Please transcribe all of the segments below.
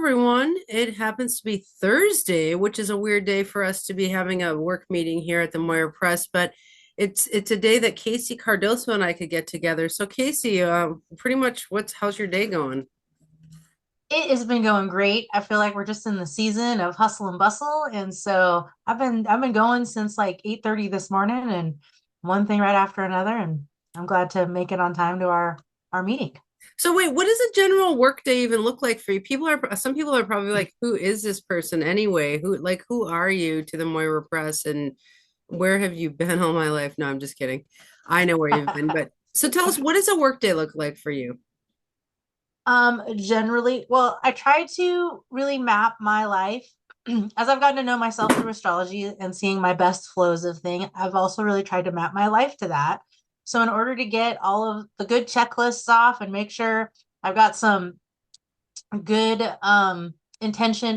everyone. It happens to be Thursday, which is a weird day for us to be having a work meeting here at the Moira Press, but it's a day that Casey Cardoso and I could get together. So Casey, pretty much how's your day going? It has been going great. I feel like we're just in the season of hustle and bustle. And so I've been going since like 8:30 this morning and one thing right after another. And I'm glad to make it on time to our meeting. So wait, what does a general work day even look like for you? Some people are probably like, who is this person anyway? Who are you to the Moira Press and where have you been all my life? No, I'm just kidding. I know where you've been, but so tell us, what does a work day look like for you? Generally, well, I try to really map my life as I've gotten to know myself through astrology and seeing my best flows of thing. I've also really tried to map my life to that. So in order to get all of the good checklists off and make sure I've got some good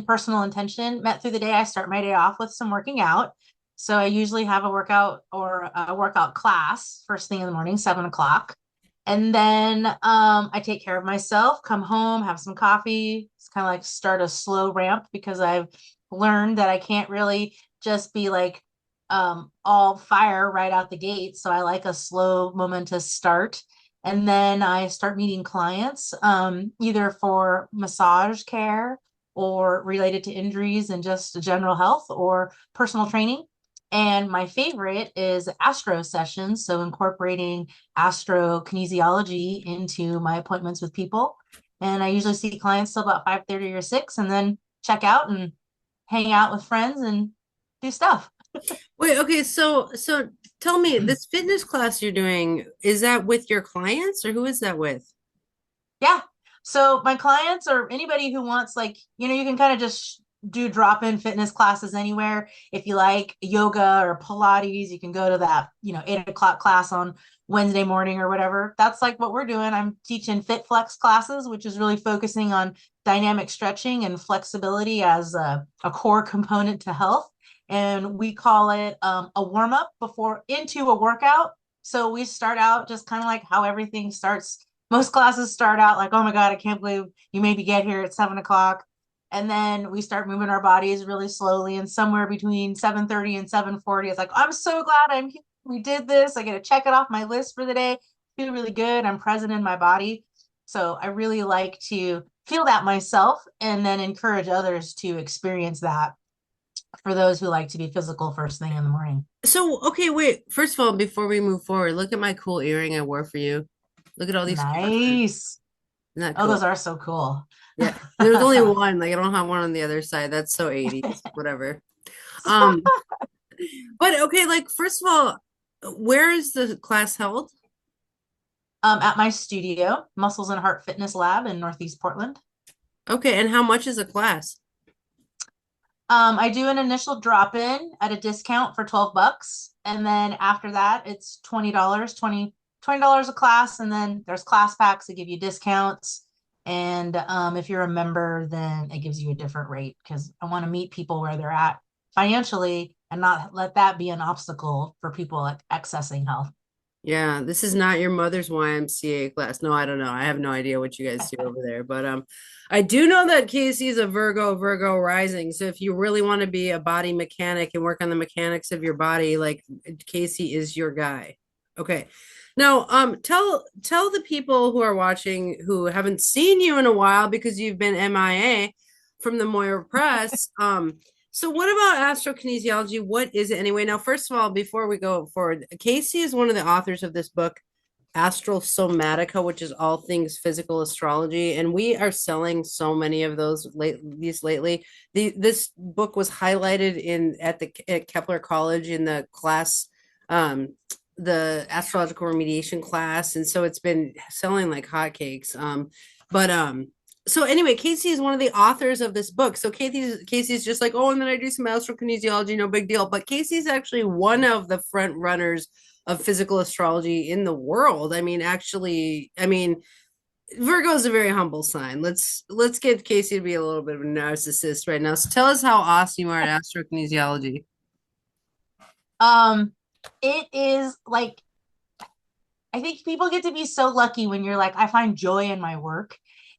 personal intention met through the day, I start my day off with some working out. So I usually have a workout or a workout class first thing in the morning, 7 o'clock. And then I take care of myself, come home, have some coffee. It's kind of like start a slow ramp because I've learned that I can't really just be like all fire right out the gate. So I like a slow, momentous start. And then I start meeting clients, either for massage care or related to injuries and just general health or personal training. And my favorite is astro sessions. So incorporating astrokinesiology into my appointments with people. And I usually see clients till about 5:30 or 6 and then check out and hang out with friends and do stuff. Wait, okay, so tell me, this fitness class you're doing, is that with your clients or who is that with? Yeah. So my clients or anybody who wants you can kind of just do drop-in fitness classes anywhere. If you like yoga or Pilates, you can go to that, 8 o'clock class on Wednesday morning or whatever. That's like what we're doing. I'm teaching Fit Flex classes, which is really focusing on dynamic stretching and flexibility as a core component to health. And we call it a warm-up before into a workout. So we start out just kind of like how everything starts. Most classes start out like, oh my God, I can't believe you made me get here at 7 o'clock. And then we start moving our bodies really slowly. And somewhere between 7:30 and 7:40, it's like, I'm so glad I'm here. We did this. I get to check it off my list for the day. I feel really good. I'm present in my body. So I really like to feel that myself and then encourage others to experience that for those who like to be physical first thing in the morning. So, okay, wait. First of all, before we move forward, look at my cool earring I wore for you. Look at all these crystals. Nice. Isn't that Oh, cool? those are so cool. Yeah. There's only one. Like I don't have one on the other side. That's so 80s. Whatever. Um, but okay, like first of all, where is the class held? At my studio, Muscles and Heart Fitness Lab in Northeast Portland. Okay, and how much is a class? I do an initial drop in at a discount for $12. And then after that, it's $20, $20 a class. And then there's class packs that give you discounts. And if you're a member, then it gives you a different rate because I want to meet people where they're at financially and not let that be an obstacle for people like accessing health. Yeah, this is not your mother's YMCA class. No, I don't know. I have no idea what you guys do over there, but I do know that Casey is a Virgo rising. So if you really want to be a body mechanic and work on the mechanics of your body, like Casey is your guy. Okay. Now, tell the people who are watching who haven't seen you in a while because you've been MIA from the Moira Press. So what about astrokinesiology? What is it anyway? Now, first of all, before we go forward, Casey is one of the authors of this book, Astral Somatica, which is all things physical astrology, and we are selling so many of these lately. This book was highlighted at Kepler College in the class, the astrological remediation class, and so it's been selling like hotcakes. But so anyway, Casey is one of the authors of this book. So Casey's just like, oh, and then I do some astrokinesiology, no big deal. But Casey's actually one of the front runners of physical astrology in the world. I mean, Virgo is a very humble sign. Let's get Casey to be a little bit of a narcissist right now. So tell us how awesome you are at astrokinesiology. Um, it is like I think people get to be so lucky when you're like, I find joy in my work.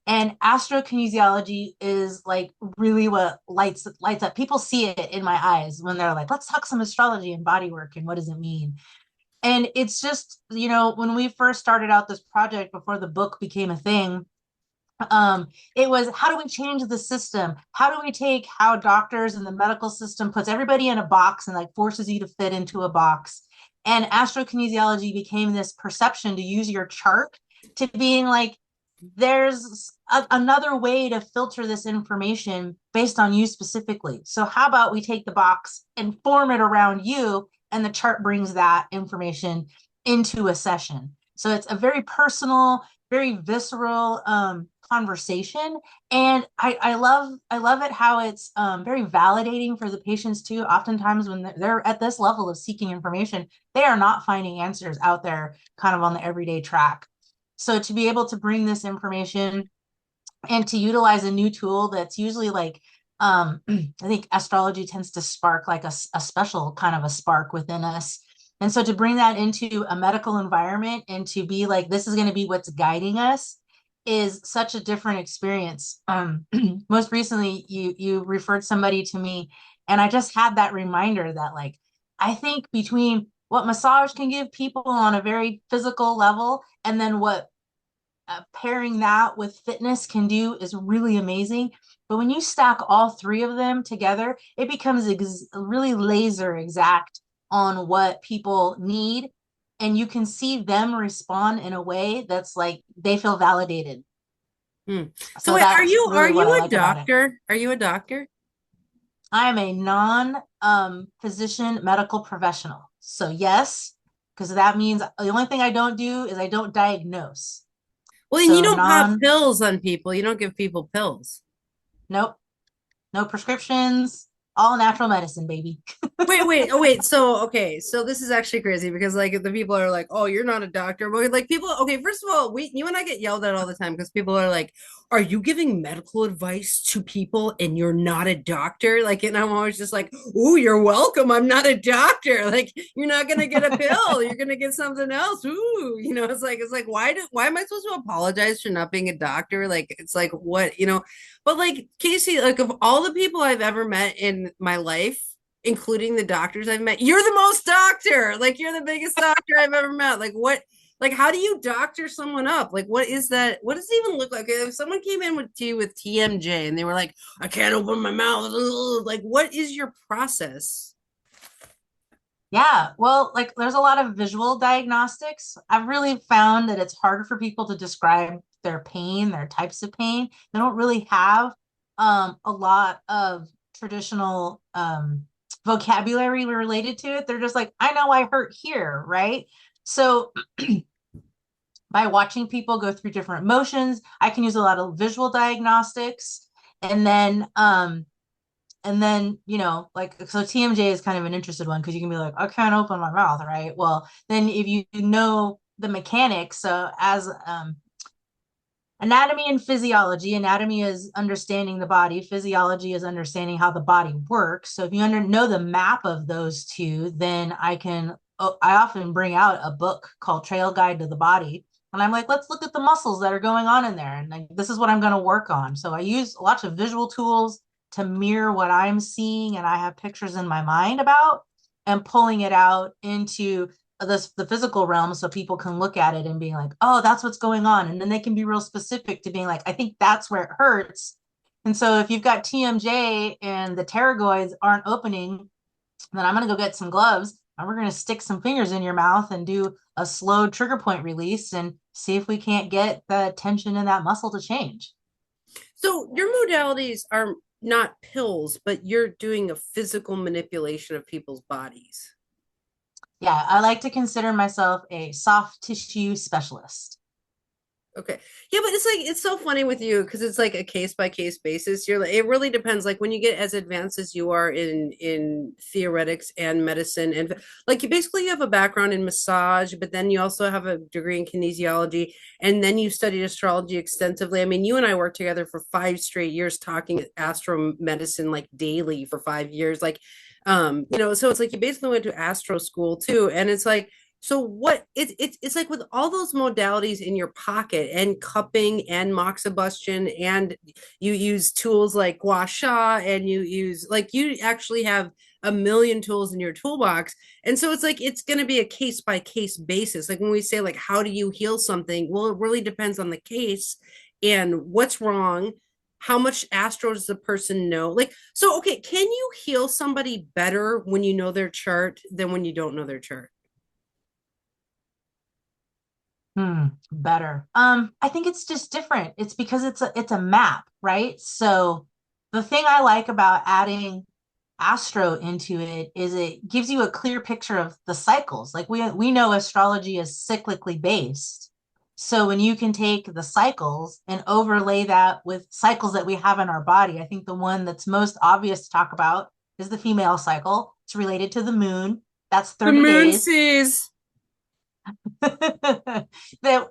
And astrokinesiology is like really what lights up. People see it in my eyes when they're like, let's talk some astrology and body work and what does it mean? And it's just, when we first started out this project before the book became a thing, it was, how do we change the system? How do we take how doctors and the medical system puts everybody in a box and like forces you to fit into a box? And astrokinesiology became this perception to use your chart to being like, there's another way to filter this information based on you specifically. So how about we take the box and form it around you, and the chart brings that information into a session. So it's a very personal, very visceral conversation, and I love it how it's very validating for the patients too. Oftentimes when they're at this level of seeking information, they are not finding answers out there kind of on the everyday track. So to be able to bring this information and to utilize a new tool that's usually like, I think astrology tends to spark like a special kind of a spark within us. And so to bring that into a medical environment and to be like, this is going to be what's guiding us is such a different experience. Most recently, you referred somebody to me, and I just had that reminder that like, I think between what massage can give people on a very physical level, and then what pairing that with fitness can do is really amazing. But when you stack all three of them together, it becomes really laser exact on what people need. And you can see them respond in a way that's like they feel validated. Hmm. So So wait, are that's you really what I a like about it. doctor? Are you a doctor? I am a non physician medical professional. So, yes, because that means the only thing I don't do is I don't diagnose. Well, and you So, don't pop non, pills on people. You don't give people pills. nope, no prescriptions, all natural medicine, baby. Wait, oh wait. So okay, so this is actually crazy because like the people are like, "Oh, you're not a doctor." But like people, okay, first of all, you and I get yelled at all the time because people are like, "Are you giving medical advice to people and you're not a doctor?" Like, and I'm always just like, "Ooh, you're welcome. I'm not a doctor. Like, you're not gonna get a pill. You're gonna get something else." Ooh, it's like, why am I supposed to apologize for not being a doctor? Like, it's like what. But like Casey, like of all the people I've ever met in my life, including the doctors I've met, you're the most doctor. Like you're the biggest doctor I've ever met. Like what? Like how do you doctor someone up? Like what is that? What does it even look like? If someone came in with you with TMJ and they were like, I can't open my mouth. Like what is your process? Yeah, well, like there's a lot of visual diagnostics. I've really found that it's harder for people to describe their pain, their types of pain. They don't really have a lot of traditional vocabulary related to it. They're just like, I know I hurt here, right? So by watching people go through different motions, I can use a lot of visual diagnostics. And then like, so TMJ is kind of an interested one because you can be like, I can't open my mouth, right? Well, then if you know the mechanics, so as anatomy and physiology, anatomy is understanding the body, physiology is understanding how the body works. So if you know the map of those two, then I often bring out a book called Trail Guide to the Body. And I'm like, let's look at the muscles that are going on in there. And like, this is what I'm going to work on. So I use lots of visual tools to mirror what I'm seeing and I have pictures in my mind about, and pulling it out into the physical realm so people can look at it and being like, oh, that's what's going on. And then they can be real specific to being like, I think that's where it hurts. And so if you've got TMJ and the pterygoids aren't opening, then I'm going to go get some gloves and we're going to stick some fingers in your mouth and do a slow trigger point release and see if we can't get the tension in that muscle to change. So your modalities are not pills, but you're doing a physical manipulation of people's bodies. Yeah, I like to consider myself a soft tissue specialist. Okay. Yeah, but it's so funny with you because it's like a case by case basis. You're like it really depends. Like when you get as advanced as you are in theoretics and medicine, and like you have a background in massage, but then you also have a degree in kinesiology, and then you studied astrology extensively. I mean, you and I worked together for 5 straight years talking astro medicine like daily for 5 years. Like so it's like you basically went to astro school too. And it's like So what it's like with all those modalities in your pocket and cupping and moxibustion, and you use tools like gua sha, and you use like you actually have a million tools in your toolbox. And so it's like it's going to be a case by case basis. Like when we say like how do you heal something? Well, it really depends on the case and what's wrong. How much astro does the person know? Like, so okay, can you heal somebody better when you know their chart than when you don't know their chart? Better. I think it's just different. It's because it's a map, right? So the thing I like about adding astro into it is it gives you a clear picture of the cycles. Like we know astrology is cyclically based. So when you can take the cycles and overlay that with cycles that we have in our body, I think the one that's most obvious to talk about is the female cycle. It's related to the moon. That's The 30 moon days. sees. That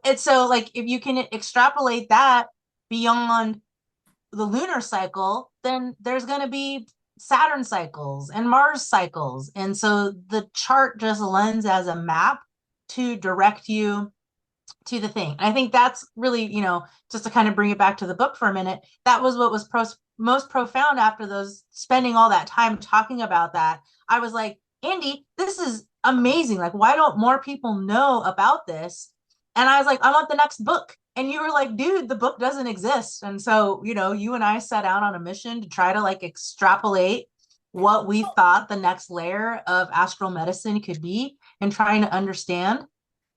it's so like if you can extrapolate that beyond the lunar cycle, then there's going to be Saturn cycles and Mars cycles. And so the chart just lends as a map to direct you to the thing. And I think that's really, just to kind of bring it back to the book for a minute, that was what was most profound after those spending all that time talking about that. I was like, Andy, this is amazing. Like, why don't more people know about this? And I was like, I want the next book. And you were like, dude, the book doesn't exist. And so, you and I set out on a mission to try to like extrapolate what we thought the next layer of astral medicine could be and trying to understand.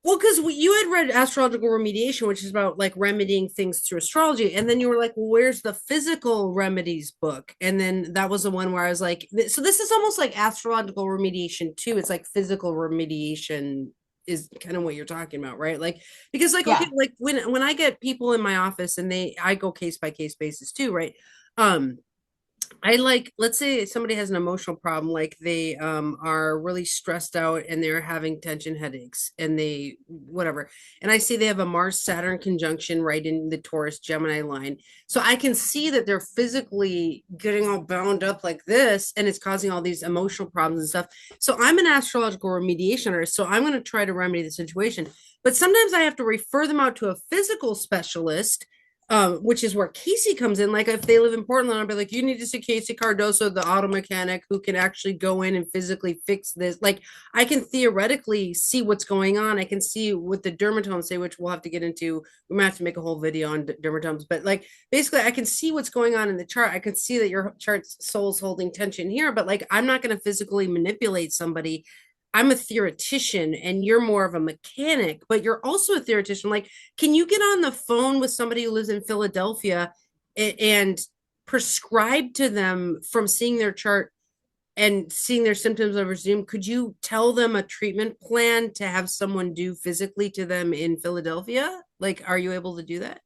Well, because you had read Astrological Remediation, which is about like remedying things through astrology. And then you were like, well, where's the physical remedies book? And then that was the one where I was like, so this is almost like Astrological Remediation too. It's like physical remediation is kind of what you're talking about, right? Like, because like, okay, Yeah. like when I get people in my office and I go case by case basis too, right? Um, I like, let's say somebody has an emotional problem, like they are really stressed out and they're having tension headaches and they whatever. And I see they have a Mars Saturn conjunction right in the Taurus Gemini line. So I can see that they're physically getting all bound up like this and it's causing all these emotional problems and stuff. So I'm an astrological remediation artist. So I'm going to try to remedy the situation. But sometimes I have to refer them out to a physical specialist, which is where Casey comes in. Like if they live in Portland, I'll be like, you need to see Casey Cardoso, the auto mechanic, who can actually go in and physically fix this. Like I can theoretically see what's going on. I can see what the dermatomes say, which we'll have to get into. We might have to make a whole video on dermatomes, but like basically, I can see what's going on in the chart. I can see that your chart's soul's holding tension here, but like I'm not going to physically manipulate somebody. I'm a theoretician and you're more of a mechanic, but you're also a theoretician. Like, can you get on the phone with somebody who lives in Philadelphia and prescribe to them from seeing their chart and seeing their symptoms over Zoom? Could you tell them a treatment plan to have someone do physically to them in Philadelphia? Like, are you able to do that?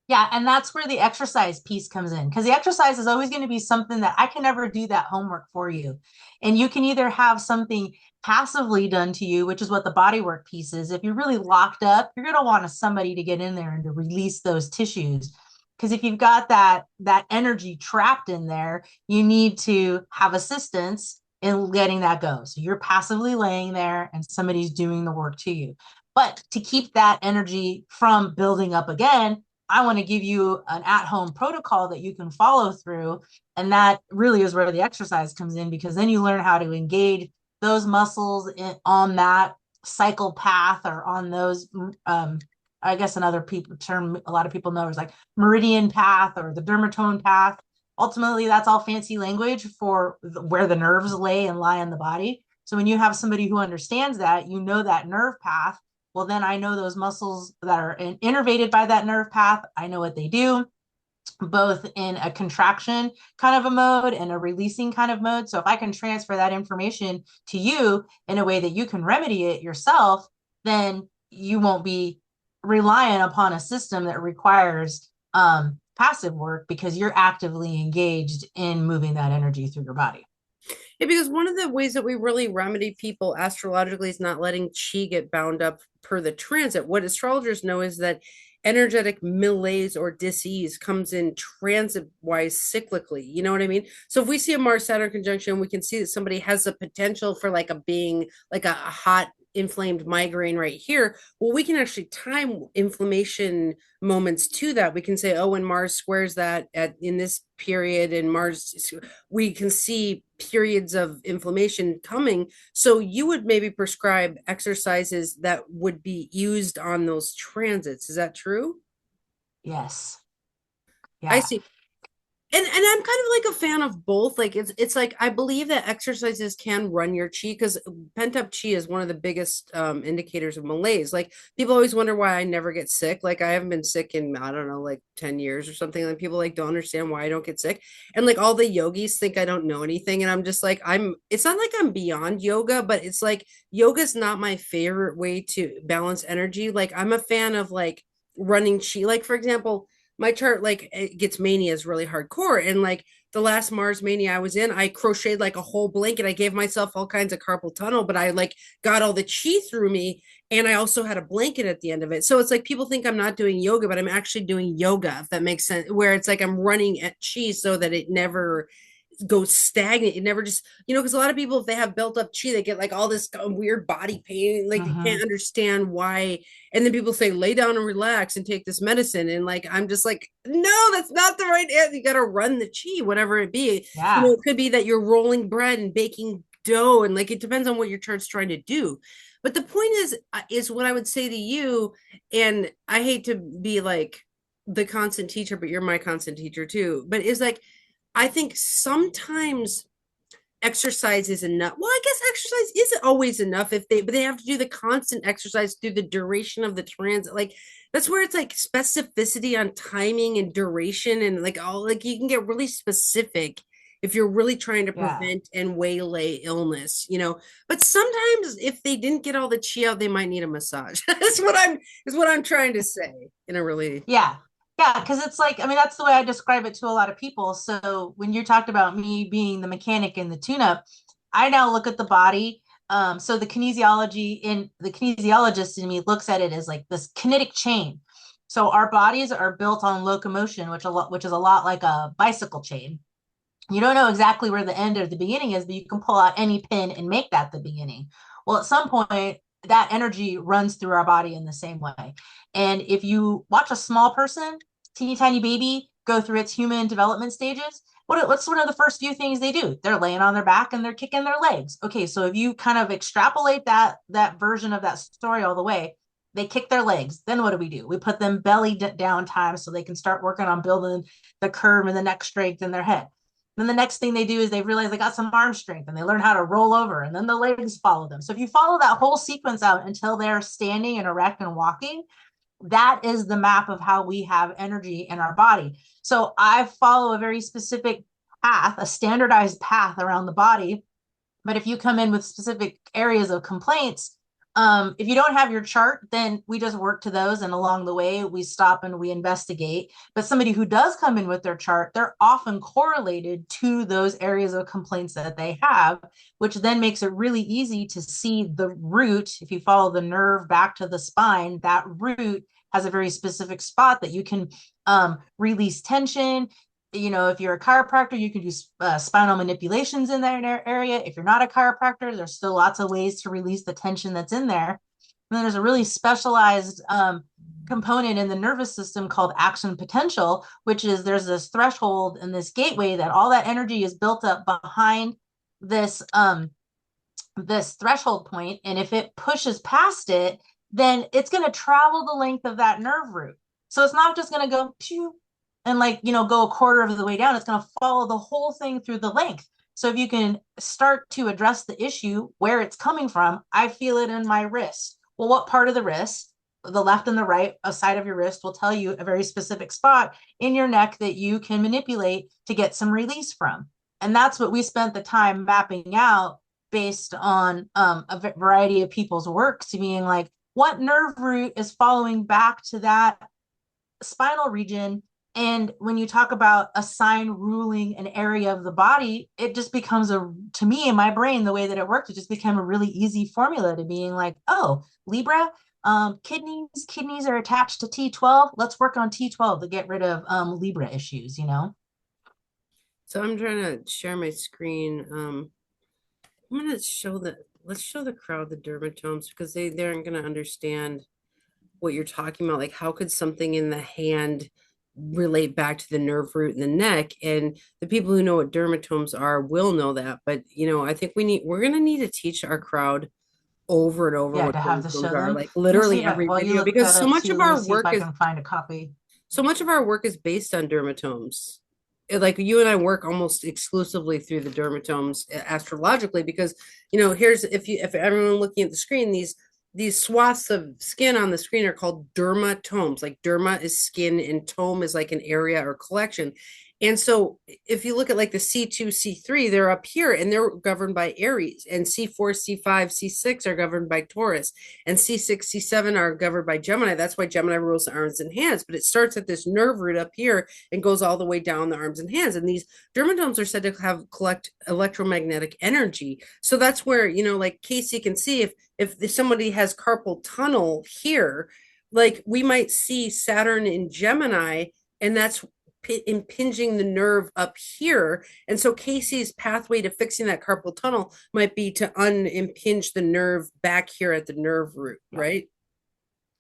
Yeah, and that's where the exercise piece comes in because the exercise is always going to be something that I can never do that homework for you. And you can either have something passively done to you, which is what the bodywork piece is. If you're really locked up, you're going to want somebody to get in there and to release those tissues. Because if you've got that energy trapped in there, you need to have assistance in letting that go. So you're passively laying there and somebody's doing the work to you. But to keep that energy from building up again, I want to give you an at-home protocol that you can follow through. And that really is where the exercise comes in because then you learn how to engage those muscles on that cycle path or on those, I guess another term a lot of people know is like meridian path or the dermatome path. Ultimately, that's all fancy language for where the nerves lay and lie in the body. So when you have somebody who understands that, you know that nerve path, well, then I know those muscles that are innervated by that nerve path. I know what they do, both in a contraction kind of a mode and a releasing kind of mode. So if I can transfer that information to you in a way that you can remedy it yourself, then you won't be relying upon a system that requires passive work because you're actively engaged in moving that energy through your body. Yeah, because one of the ways that we really remedy people astrologically is not letting chi get bound up per the transit. What astrologers know is that energetic malaise or disease comes in transit wise cyclically. You know what I mean? So if we see a Mars Saturn conjunction, we can see that somebody has a potential for like a being like a hot inflamed migraine right here. Well, we can actually time inflammation moments to that. We can say, oh, when Mars squares that at in this period, and Mars, we can see periods of inflammation coming. So you would maybe prescribe exercises that would be used on those transits. Is that true? Yes. I Yeah. see. And I'm kind of like a fan of both. Like it's like I believe that exercises can run your chi, because pent up chi is one of the biggest indicators of malaise. Like people always wonder why I never get sick. Like I haven't been sick in, I don't know, like 10 years or something. Like people like don't understand why I don't get sick. And like all the yogis think I don't know anything. And I'm just like, it's not like I'm beyond yoga, but it's like yoga's not my favorite way to balance energy. Like I'm a fan of like running chi. Like for example, my chart like it gets manias really hardcore, and like the last Mars mania I was in, I crocheted like a whole blanket. I gave myself all kinds of carpal tunnel, but I like got all the chi through me, and I also had a blanket at the end of it. So it's like people think I'm not doing yoga, but I'm actually doing yoga, if that makes sense, where it's like I'm running at chi so that it never goes stagnant. It never just, because a lot of people, if they have built up chi, they get like all this weird body pain. Like they Mm-hmm. can't understand why. And then people say, lay down and relax and take this medicine. And like, I'm just like, no, that's not the right answer. You got to run the chi, whatever it be. Yeah. It could be that you're rolling bread and baking dough. And like, it depends on what your chart's trying to do. But the point is what I would say to you. And I hate to be like the constant teacher, but you're my constant teacher too. But is like, I think sometimes exercise is enough. Well, I guess exercise isn't always enough but they have to do the constant exercise through the duration of the transit. Like that's where it's like specificity on timing and duration, and like all like you can get really specific if you're really trying to Yeah. prevent and waylay illness. But sometimes if they didn't get all the chi out, they might need a massage. That's what I'm trying to say in a really. Yeah. Yeah. Because it's like, I mean, that's the way I describe it to a lot of people. So when you talked about me being the mechanic in the tune up, I now look at the body. So the kinesiologist in me looks at it as like this kinetic chain. So our bodies are built on locomotion, which is a lot like a bicycle chain. You don't know exactly where the end or the beginning is, but you can pull out any pin and make that the beginning. Well, at some point, that energy runs through our body in the same way. And if you watch a small person, teeny tiny baby, go through its human development stages, what's one of the first few things they do? They're laying on their back and they're kicking their legs. Okay, so if you kind of extrapolate that version of that story all the way, they kick their legs. Then what do? We put them belly down time so they can start working on building the curve and the neck strength in their head. Then the next thing they do is they realize they got some arm strength and they learn how to roll over, and then the legs follow them. So if you follow that whole sequence out until they're standing and erect and walking, that is the map of how we have energy in our body. So I follow a very specific path, a standardized path around the body. But if you come in with specific areas of complaints, if you don't have your chart, then we just work to those. And along the way, we stop and we investigate. But somebody who does come in with their chart, they're often correlated to those areas of complaints that they have, which then makes it really easy to see the root. If you follow the nerve back to the spine, that root has a very specific spot that you can release tension. If you're a chiropractor, you can do spinal manipulations in that area. If you're not a chiropractor, there's still lots of ways to release the tension that's in there. And then there's a really specialized component in the nervous system called action potential, which is there's this threshold and this gateway that all that energy is built up behind this threshold point. And if it pushes past it, then it's going to travel the length of that nerve root. So it's not just going to go pew and go a quarter of the way down. It's going to follow the whole thing through the length. So if you can start to address the issue where it's coming from, I feel it in my wrist. Well, what part of the wrist, the left and the right side of your wrist, will tell you a very specific spot in your neck that you can manipulate to get some release from. And that's what we spent the time mapping out based on a variety of people's work, to being like, what nerve root is following back to that spinal region. And when you talk about a sign ruling an area of the body, it just becomes to me in my brain, the way that it worked, it just became a really easy formula to being like, oh, Libra, kidneys are attached to T12. Let's work on T12 to get rid of Libra issues. So I'm trying to share my screen. I'm gonna show that. let's show the crowd the dermatomes because they aren't going to understand what you're talking about. Like, how could something in the hand relate back to the nerve root in the neck? And the people who know what dermatomes are will know that. But I think we're going to need to teach our crowd over and over Yeah, what to have to dermatomes show are, them. like Let me see literally if I, every while you video, look because that up too, let me see if I can find a copy. so much of our work is based on dermatomes. Like you and I work almost exclusively through the dermatomes astrologically because here's if everyone looking at the screen, these swaths of skin on the screen are called dermatomes. Like derma is skin and tome is like an area or collection. And so if you look at like the C2, C3, they're up here and they're governed by Aries, and C4, C5, C6 are governed by Taurus, and C6, C7 are governed by Gemini. That's why Gemini rules the arms and hands, but it starts at this nerve root up here and goes all the way down the arms and hands. And these dermatomes are said to have collect electromagnetic energy. So that's where, like Casey can see if somebody has carpal tunnel here, like we might see Saturn in Gemini, and that's impinging the nerve up here. And so Casey's pathway to fixing that carpal tunnel might be to unimpinge the nerve back here at the nerve root, Yeah. right?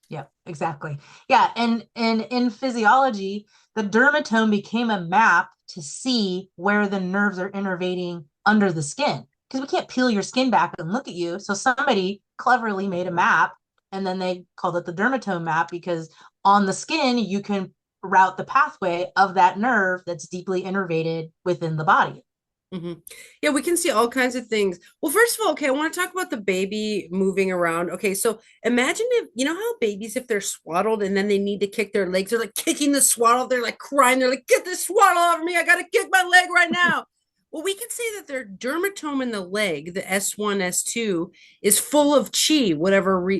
Yeah, exactly. Yeah, and in physiology, the dermatome became a map to see where the nerves are innervating under the skin. Because we can't peel your skin back and look at you. So somebody cleverly made a map, and then they called it the dermatome map because on the skin you can route the pathway of that nerve that's deeply innervated within the body. Mm-hmm. Yeah, we can see all kinds of things. Well, first of all, okay, I want to talk about the baby moving around. Okay, so imagine if how babies, if they're swaddled and then they need to kick their legs, they're like kicking the swaddle, they're like crying, they're like, get this swaddle off me, I gotta kick my leg right now. Well, we can say that their dermatome in the leg, the S1, S2, is full of chi,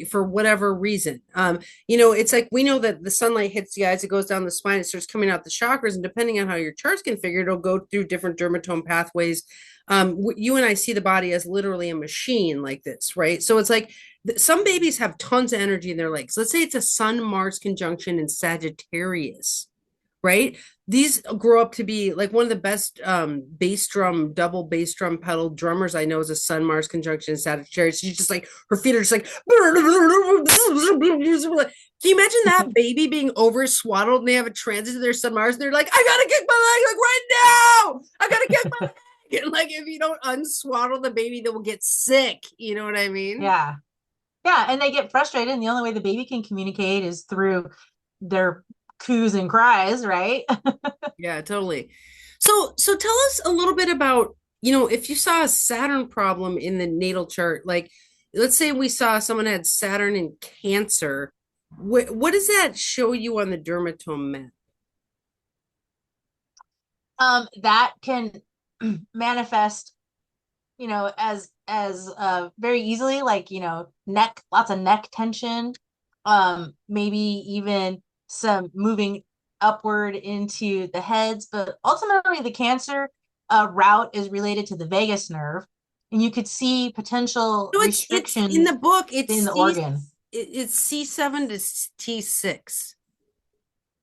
for whatever reason. It's like we know that the sunlight hits the eyes, it goes down the spine, it starts coming out the chakras, and depending on how your chart's configured, it'll go through different dermatome pathways. You and I see the body as literally a machine like this, right? So it's like some babies have tons of energy in their legs. Let's say it's a Sun Mars conjunction in Sagittarius, right? These grow up to be like one of the best double bass drum pedal drummers I know is a Sun Mars conjunction in Sagittarius. She's just like, her feet are just like, can you imagine that baby being over swaddled and they have a transit to their Sun Mars and they're like, I gotta kick my leg like right now. I gotta kick my leg. And like if you don't unswaddle the baby, they will get sick. You know what I mean? Yeah. Yeah, and they get frustrated, and the only way the baby can communicate is through their coos and cries, right? Yeah, totally. So tell us a little bit about, if you saw a Saturn problem in the natal chart, like let's say we saw someone had Saturn in Cancer, what does that show you on the dermatome map? That can manifest, as very easily, like, neck, lots of neck tension, maybe even some moving upward into the heads, but ultimately the cancer route is related to the vagus nerve, and you could see potential So it's in the restrictions book, in the organ. it's C7 to T6.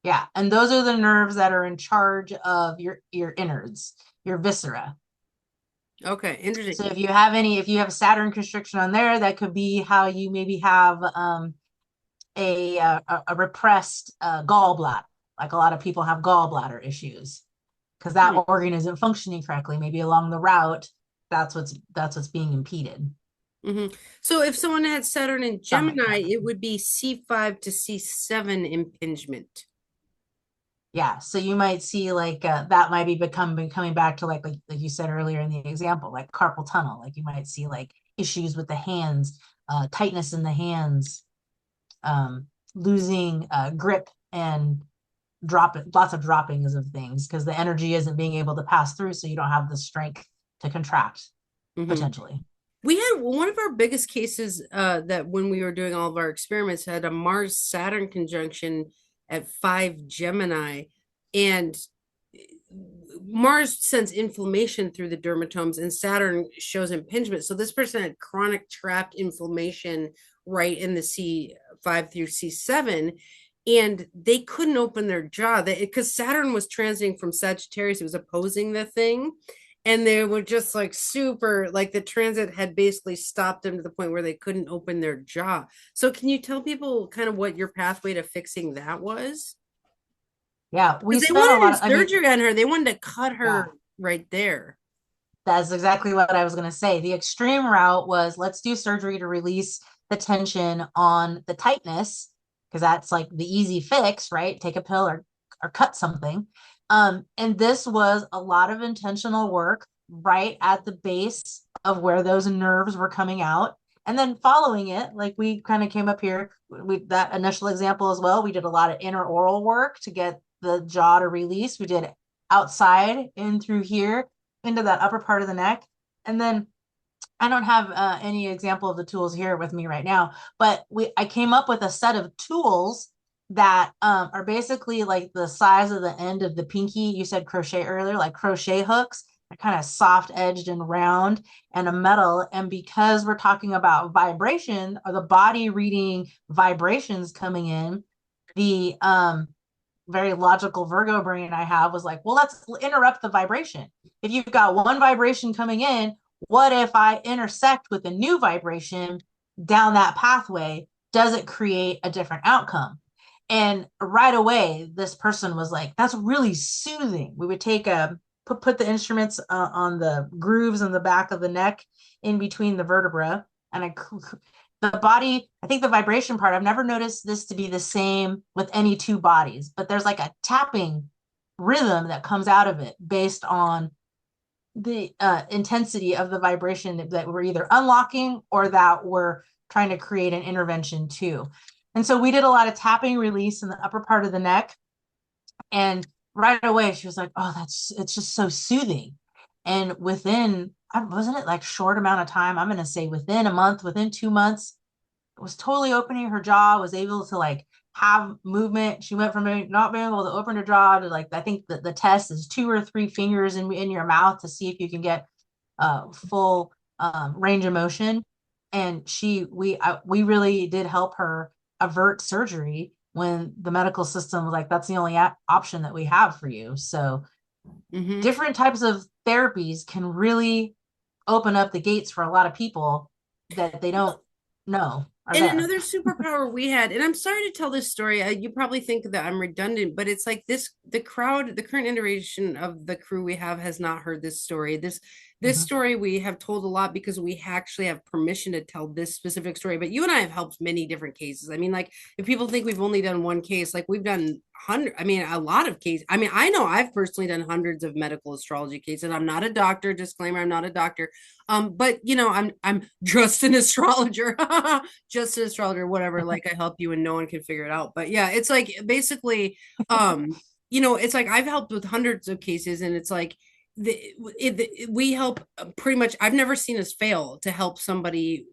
Yeah, and those are the nerves that are in charge of your innards, your viscera. Okay, So interesting. if you have Saturn constriction on there, that could be how you maybe have a repressed gallbladder. Like a lot of people have gallbladder issues because that Hmm. organ isn't functioning correctly. Maybe along the route, that's what's being impeded. Hmm. So if someone had Saturn in That might Gemini, it happen. would be C5 to C7 impingement. Yeah, so you might see like that might be coming back to like you said earlier in the example, like carpal tunnel. Like you might see like issues with the hands, tightness in the hands, um, losing grip and lots of droppings of things because the energy isn't being able to pass through, so you don't have the strength to contract Hmm. potentially. We had one of our biggest cases that when we were doing all of our experiments had a Mars Saturn conjunction at 5 Gemini, and Mars sends inflammation through the dermatomes and Saturn shows impingement. So this person had chronic trapped inflammation right in the C5 through C7, and they couldn't open their jaw because Saturn was transiting from Sagittarius, it was opposing the thing, and they were just like super, like the transit had basically stopped them to the point where they couldn't open their jaw. So can you tell people kind of what your pathway to fixing that was? Yeah, we Because they spent a wanted lot to of, do surgery on her. They wanted to cut yeah, her right there. that's exactly what I was going to say. The extreme route was let's do surgery to release the tension on the tightness, because that's like the easy fix, right? Take a pill or cut something. And this was a lot of intentional work right at the base of where those nerves were coming out. And then following it, like we kind of came up here, that initial example as well. We did a lot of inner oral work to get the jaw to release. We did outside in through here into that upper part of the neck. And then I don't have any example of the tools here with me right now, but I came up with a set of tools that are basically like the size of the end of the pinky. You said crochet earlier, like crochet hooks. They're kind of soft edged and round and a metal. And because we're talking about vibration or the body reading vibrations coming in, the very logical Virgo brain I have was like, well, let's interrupt the vibration. If you've got one vibration coming in, what if I intersect with a new vibration down that pathway? Does it create a different outcome? And right away, this person was like, that's really soothing. We would take put the instruments on the grooves in the back of the neck in between the vertebra. And the body, I think the vibration part, I've never noticed this to be the same with any two bodies, but there's like a tapping rhythm that comes out of it based on the intensity of the vibration that we're either unlocking or that we're trying to create an intervention to. And so we did a lot of tapping release in the upper part of the neck. And right away, she was like, oh, it's just so soothing. And within, wasn't it like short amount of time? I'm going to say within a month, within 2 months, was totally opening her jaw, was able to like have movement. She went from not being able to open her jaw to like, I think the test is 2 or 3 fingers in your mouth to see if you can get full range of motion. And we really did help her avert surgery when the medical system was like, that's the only option that we have for you. So Mm-hmm. different types of therapies can really open up the gates for a lot of people that they don't know are And there. another superpower we had, and I'm sorry to tell this story, you probably think that I'm redundant, but it's like this, the crowd, the current iteration of the crew we have has not heard this story. This Mhm. story we have told a lot because we actually have permission to tell this specific story. But you and I have helped many different cases. I mean, like if people think we've only done one case, like we've done a lot of cases. I mean, I know I've personally done hundreds of medical astrology cases. I'm not a doctor, disclaimer, I'm not a doctor. But I'm just an astrologer, just an astrologer, whatever. Like I help you and no one can figure it out. But yeah, it's like basically, it's like I've helped with hundreds of cases, and it's like we help pretty much. I've never seen us fail to help somebody.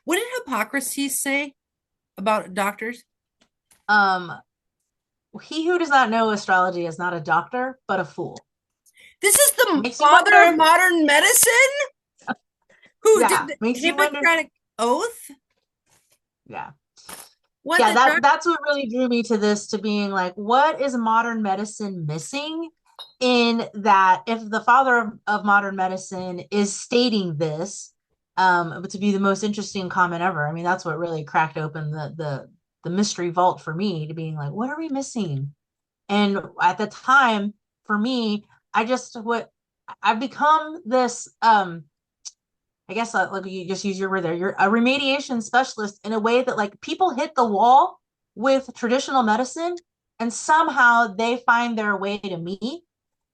What did Hippocrates say about doctors? Um, he who does not know astrology is not a doctor, but a fool. This is the Makes you father of wonder. modern medicine who did Yeah, the makes you wonder. Hippocratic oath. Yeah. What Yeah, the that's what really drew me to this, to being like, what is modern medicine missing? In that, if the father of modern medicine is stating this, to be the most interesting comment ever. I mean, that's what really cracked open the mystery vault for me, to being like, what are we missing? And at the time, for me, I've become this I guess like you just use your word there. You're a remediation specialist in a way that like people hit the wall with traditional medicine and somehow they find their way to me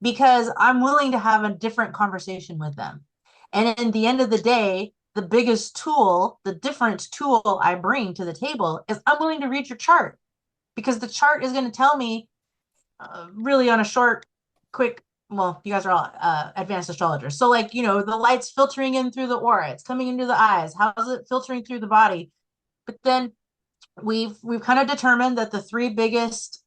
because I'm willing to have a different conversation with them. And in the end of the day, the biggest tool, the different tool I bring to the table is I'm willing to read your chart, because the chart is going to tell me really on a short, quick. Well, you guys are all advanced astrologers. So, like, the light's filtering in through the aura, it's coming into the eyes. How's it filtering through the body? But then we've kind of determined that the three biggest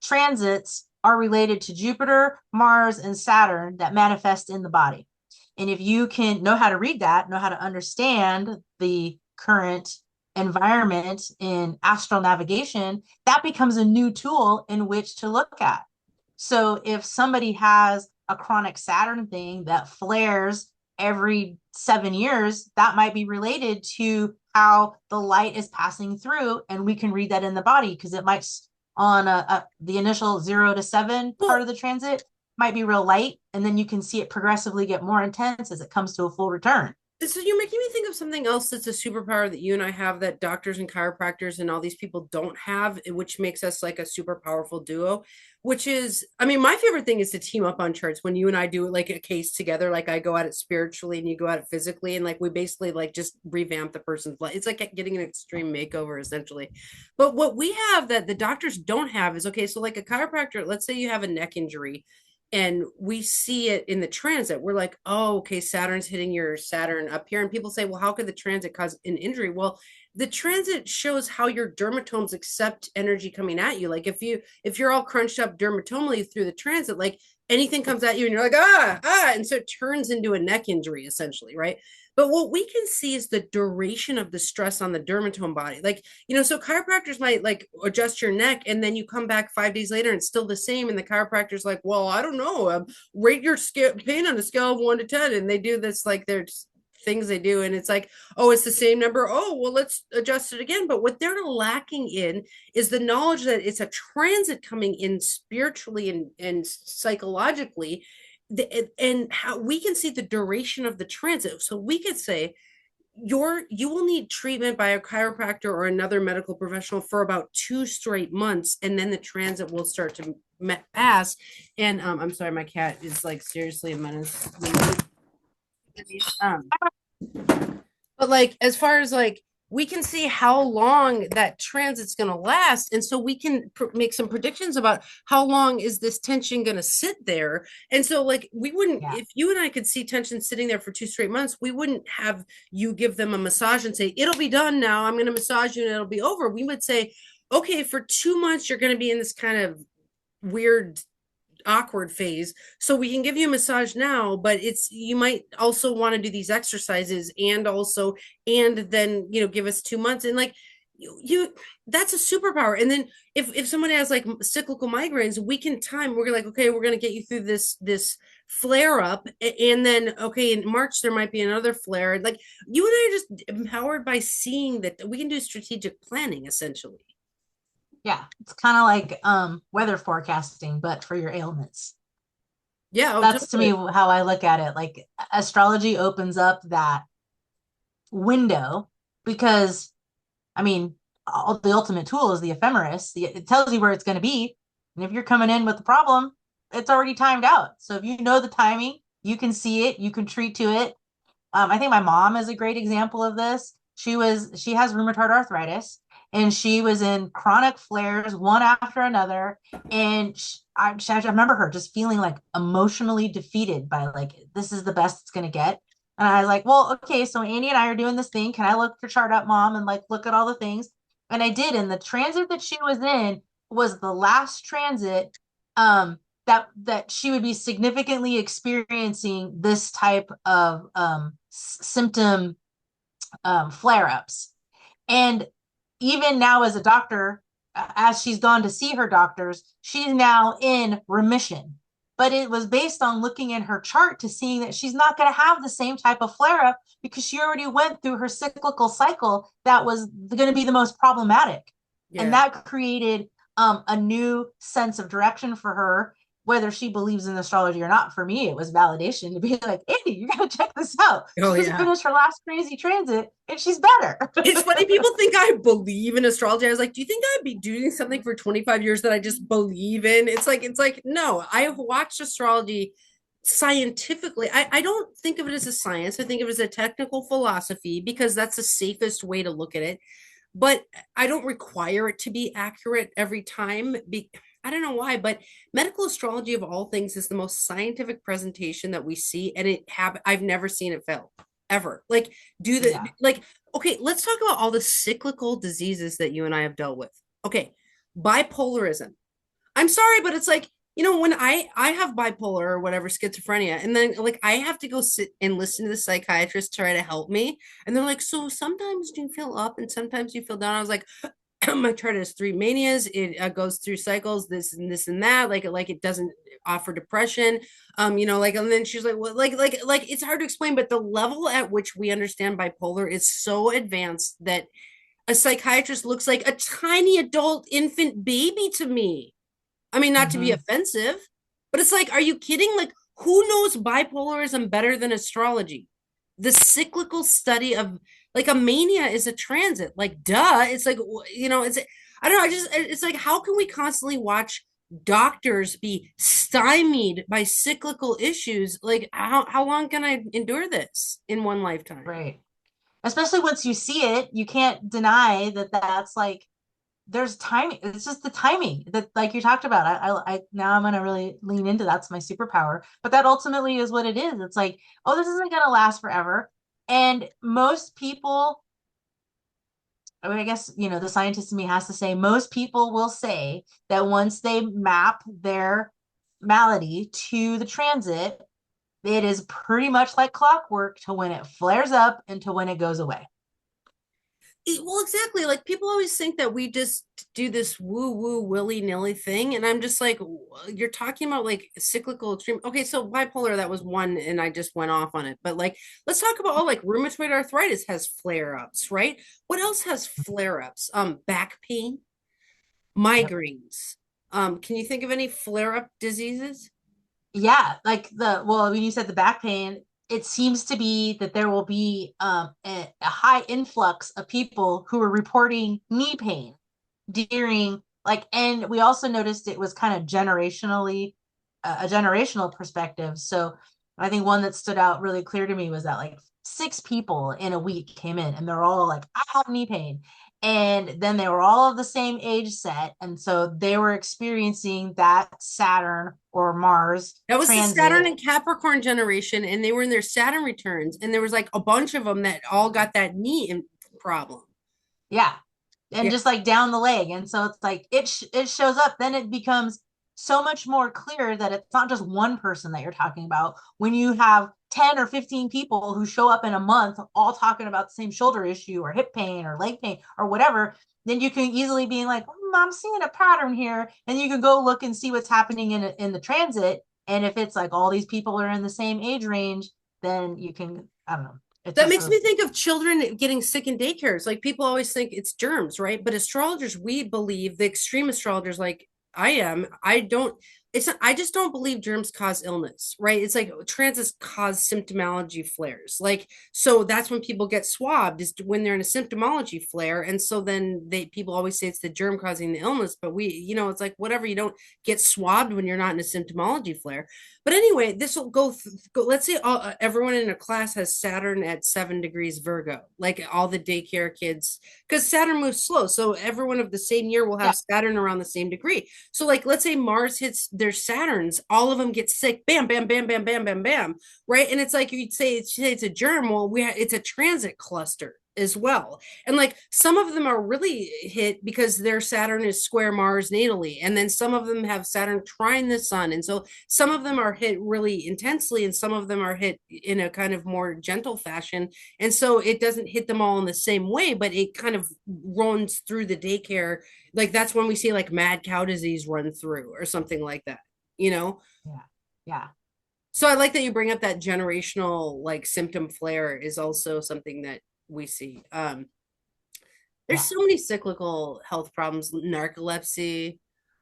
transits are related to Jupiter, Mars, and Saturn that manifest in the body. And if you can know how to read that, know how to understand the current environment in astral navigation, that becomes a new tool in which to look at. So if somebody has a chronic Saturn thing that flares every 7 years, that might be related to how the light is passing through, and we can read that in the body because it might on the initial 0 to 7 part Well, of the transit might be real light, and then you can see it progressively get more intense as it comes to a full return. so you're making me think of something else that's a superpower that you and I have that doctors and chiropractors and all these people don't have, which makes us like a super powerful duo. Which is, I mean, my favorite thing is to team up on charts when you and I do like a case together. Like I go at it spiritually and you go at it physically, and like we basically like just revamp the person's life. It's like getting an extreme makeover essentially. But what we have that the doctors don't have is okay. So like a chiropractor, let's say you have a neck injury and we see it in the transit. We're like, oh, okay, Saturn's hitting your Saturn up here. And people say, well, how could the transit cause an injury? Well, the transit shows how your dermatomes accept energy coming at you. Like if you're all crunched up dermatomally through the transit, like anything comes at you and you're like, and so it turns into a neck injury essentially, right? But what we can see is the duration of the stress on the dermatome body. Like, so chiropractors might like adjust your neck and then you come back 5 days later and it's still the same. And the chiropractor's like, well, I don't know. Rate your pain on a scale of 1 to 10. And they do this like there's things they do. And it's like, oh, it's the same number. Oh, well, let's adjust it again. But what they're lacking in is the knowledge that it's a transit coming in spiritually and psychologically, and how we can see the duration of the transit. So we could say you will need treatment by a chiropractor or another medical professional for about 2 straight months, and then the transit will start to pass. And I'm sorry, my cat is like seriously a menace. Um, but like as far as like we can see how long that transit's going to last, and so we can make some predictions about how long is this tension going to sit there. And so like we wouldn't, Yeah. if you and I could see tension sitting there for 2 straight months, we wouldn't have you give them a massage and say it'll be done now, I'm going to massage you and it'll be over. We would say, okay, for 2 months you're going to be in this kind of weird awkward phase, so we can give you a massage now, but it's you might also want to do these exercises and then give us 2 months. And like you that's a superpower. And then if someone has like cyclical migraines, we can time, we're like, okay, we're going to get you through this flare up, and then okay, in March there might be another flare. Like you and I are just empowered by seeing that we can do strategic planning essentially. Yeah, it's kind of like weather forecasting, but for your ailments. Yeah, oh, That's to me totally. how I look at it. Like astrology opens up that window because, I mean, the ultimate tool is the ephemeris. It tells you where it's going to be. And if you're coming in with the problem, it's already timed out. So if you know the timing, you can see it, you can treat to it. I think my mom is a great example of this. She has rheumatoid arthritis, and she was in chronic flares one after another. And I remember her just feeling like emotionally defeated by like, this is the best it's going to get. And I was like, well, okay, so Andy and I are doing this thing. Can I look your chart up, mom, and like look at all the things? And I did. And the transit that she was in was the last transit that she would be significantly experiencing this type of symptom flare-ups. And even now as a doctor, as she's gone to see her doctors, she's now in remission. But it was based on looking in her chart to seeing that she's not going to have the same type of flare up because she already went through her cyclical cycle that was going to be the most problematic. And Yeah. that created a new sense of direction for her, whether she believes in astrology or not. For me, it was validation to be like, Andy, you got to check this out. Oh She just yeah. finished her last crazy transit and she's better. It's funny, people think I believe in astrology. I was like, do you think I'd be doing something for 25 years that I just believe in? It's like no, I have watched astrology scientifically. I don't think of it as a science. I think of it as a technical philosophy because that's the safest way to look at it. But I don't require it to be accurate every time. I don't know why, but medical astrology of all things is the most scientific presentation that we see, and I've never seen it fail ever. Like do the Yeah. like okay, let's talk about all the cyclical diseases that you and I have dealt with. Okay, bipolarism. I'm sorry, but it's like, when I have bipolar or whatever, schizophrenia, and then like I have to go sit and listen to the psychiatrist try to help me. And they're like, so sometimes you feel up and sometimes you feel down. I was like, my chart has three manias. It goes through cycles, this and this and that. Like it doesn't offer depression. Like, and then she's like, well, like it's hard to explain, but the level at which we understand bipolar is so advanced that a psychiatrist looks like a tiny adult infant baby to me. I mean, not to be Hmm. offensive, but it's like, are you kidding? Like, who knows bipolarism better than astrology? The cyclical study of like a mania is a transit. Like, duh. It's like, it's, I don't know. It's like, how can we constantly watch doctors be stymied by cyclical issues? Like, how long can I endure this in one lifetime? Right. Especially once you see it, you can't deny that that's like there's timing. It's just the timing that like you talked about. I now I'm gonna really lean into that's my superpower. But that ultimately is what it is. It's like, oh, this isn't gonna last forever. And most people, I mean, I guess, the scientist in me has to say, most people will say that once they map their malady to the transit, it is pretty much like clockwork to when it flares up and to when it goes away. Well, exactly. Like people always think that we just do this woo woo willy nilly thing. And I'm just like, you're talking about like cyclical extreme. Okay, so bipolar, that was one, and I just went off on it. But like, let's talk about all like rheumatoid arthritis has flare ups, right? What else has flare ups? Back pain, Yep. migraines. Can you think of any flare up diseases? Yeah, like well, when you said the back pain, it seems to be that there will be a high influx of people who are reporting knee pain during like, and we also noticed it was kind of generationally a generational perspective. So I think one that stood out really clear to me was that like six people in a week came in and they're all like, I have knee pain. And then they were all of the same age set. And so they were experiencing that Saturn or Mars That was the Saturn transit. and Capricorn generation, and they were in their Saturn returns, and there was like a bunch of them that all got that knee problem. Yeah. And Yeah. just like down the leg. And so it's like it shows up, then it becomes so much more clear that it's not just one person that you're talking about. When you have 10 or 15 people who show up in a month all talking about the same shoulder issue or hip pain or leg pain or whatever, then you can easily be like, I'm seeing a pattern here. And you can go look and see what's happening in the transit. And if it's like all these people are in the same age range, then you can, I don't know. It's That just makes a, me think of children getting sick in daycares. Like people always think it's germs, right? But astrologers, we believe the extreme astrologers, like I am, I don't. It's not, I just don't believe germs cause illness, right? It's like transits cause symptomology flares. Like so that's when people get swabbed is when they're in a symptomology flare, and so then people always say it's the germ causing the illness, but it's like whatever. You don't get swabbed when you're not in a symptomology flare. But anyway, this will go. Let's say everyone in a class has Saturn at 7 degrees Virgo, like all the daycare kids, because Saturn moves slow. So everyone of the same year will yeah, have Saturn around the same degree. So, like, let's say Mars hits their Saturns, all of them get sick. Bam, bam, bam, bam, bam, bam, bam. Right. And it's like you'd say it's a germ. Well, it's a transit cluster as well. And like some of them are really hit because their Saturn is square Mars natally. And then some of them have Saturn trine the sun. And so some of them are hit really intensely and some of them are hit in a kind of more gentle fashion. And so it doesn't hit them all in the same way, but it kind of runs through the daycare. Like that's when we see like mad cow disease run through or something like that, you know? yeah, yeah. So I like that you bring up that generational like symptom flare is also something that we see. There's Yeah. so many cyclical health problems, narcolepsy,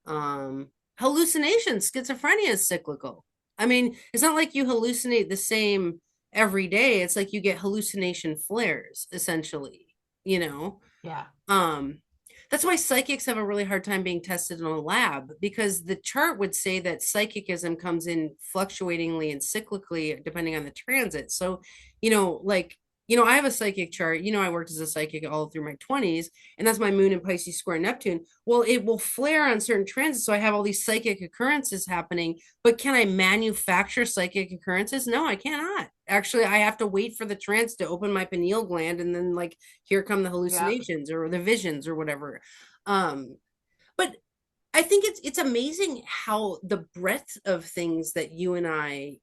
um, hallucinations, schizophrenia is cyclical. I mean, it's not like you hallucinate the same every day. It's like you get hallucination flares, essentially, you know? Yeah. Um, that's why psychics have a really hard time being tested in a lab because the chart would say that psychicism comes in fluctuatingly and cyclically depending on the transit. So, like, I have a psychic chart. I worked as a psychic all through my 20s, and that's my moon in Pisces square Neptune. Well, it will flare on certain transits. So I have all these psychic occurrences happening, but can I manufacture psychic occurrences? No, I cannot. Actually, I have to wait for the trance to open my pineal gland and then like here come the Yeah. hallucinations or the visions or whatever. um but I think it's amazing how the breadth of things that you and I